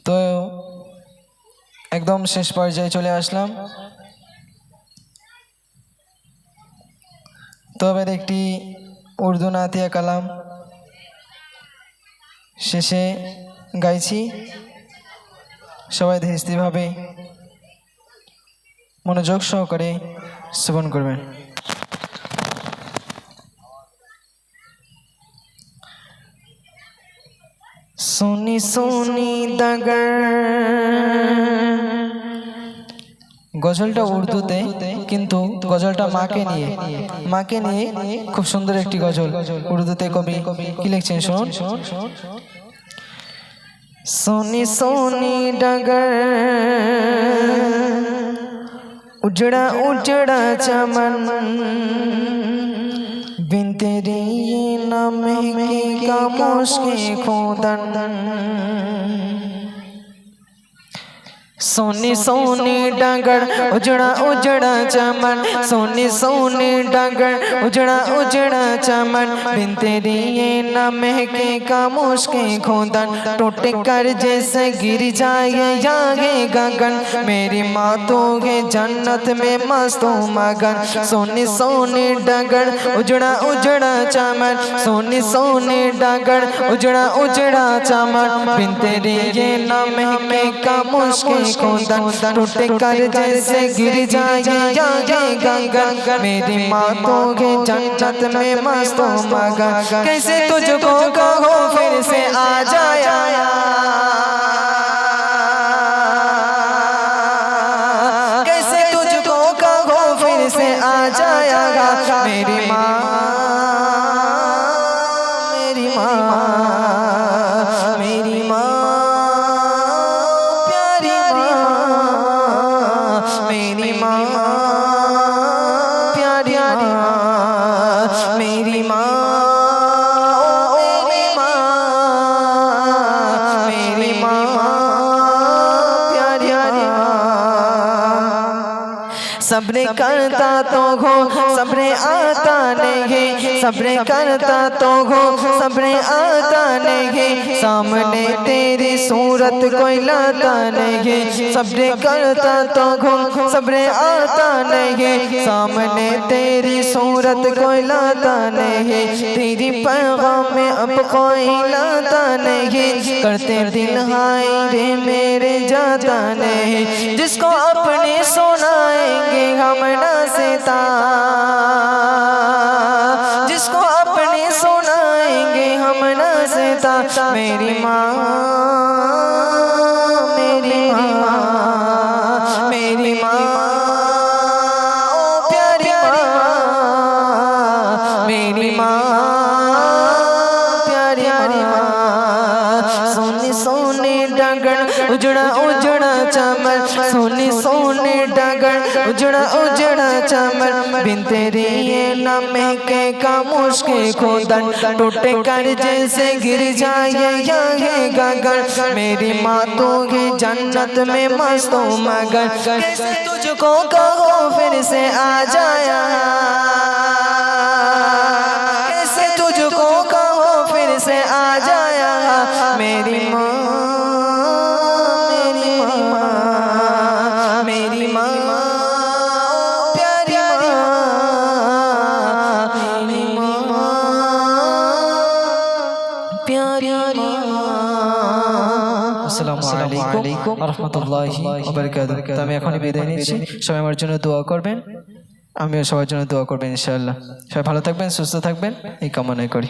তো একদম শেষ পর্যায়ে চলে আসলাম। তো এবার একটি উর্দু নাতিয়া কালাম শেষে গাইছি। সবাই ধীরস্থিরভাবে মনোযোগ সহকারে শ্রবণ করবেন। সোনি সোনি দাগর, গজলটা উর্দুতে, কিন্তু গজলটা মাকে নিয়ে খুব সুন্দর একটি গজল। উর্দুতে কবি কি লিখছেন শুনুন। सोनी सोनी डगर, उजड़ा उजड़ा चमन, बिन तेरी न महके खामोश के खोदन। सोनी सोनी डगर, उजड़ा उजड़ा चमन, सोनी सोनी डगर, उजड़ा उजड़ा चमन, बिन तेरी ये न महके खामोश के खोदन। टूट कर जैसे गिर जाए ये गगन, मेरी माँ तो है जन्नत में मस्तो मगन। सोनी सोनी डगर, उजड़ा उजड़ा चमन, सोनी सोनी डगर, उजड़ा उजड़ा चमन, बिन तेरी ये न महके खामोश के खोदन। टूट कर जैसे गिर जाए ये गगन, मेरी माँ तो है जन्नत में मस्तो मगन। कैसे तुझको कहो फिर से आ जाया, कैसे तुझको कहो फिर से आ जाएगा। मेरी माँ मेरी माँ मेरी माँ प्यारी माँ, मेरी माँ प्यारी माँ, मेरी माँ मेरी माँ प्यारी माँ। सब्र करता तो हो सब्र आता नहीं, सब्र करता तो हो सब्र आता नहीं, सामने तेरी सूरत कोई लाता नहीं। सब्र करता तो हो सब्र आता नहीं, सामने तेरी सूरत कोई लाता नहीं। तेरी पैगाम में अब कोई लाता नहीं, करते दिल हाय रे मेरे जाता नहीं। जिसको अपने सुनाएंगे हम नासिता, जिसको अपने सुनाएंगे हम नासिता। मेरी माँ मेरी माँ मेरी माँ ओ प्यारी माँ, मेरी माँ प्यारी माँ। सोनी सोनी डगर, उजड़ा उजड़ा चमन, सोनी सोनी डगर, उजड़ा उजड़ा चमन, बिन तेरी ये न महके खामोश के खोदन। टूट कर जैसे गिर जाए ये गगन, मेरी माँ तो है जन्नत में मस्तो मगन। कैसे तुझको कहो फिर से आ जाया, कैसे तुझको कहो फिर से आ जाया। मेरी माँ मेरी माँ मेरी माँ प्यारी माँ, मेरी माँ प्यारी माँ। আসসালামু আলাইকুম ওয়া রাহমাতুল্লাহি ওয়া বারাকাতুহু। আমি এখনই বিদায় নিচ্ছি। সবাই আমার জন্য দোয়া করবেন, আমিও সবার জন্য দোয়া করবেন ইনশাআল্লাহ। সবাই ভালো থাকবেন, সুস্থ থাকবেন এই কামনা করি।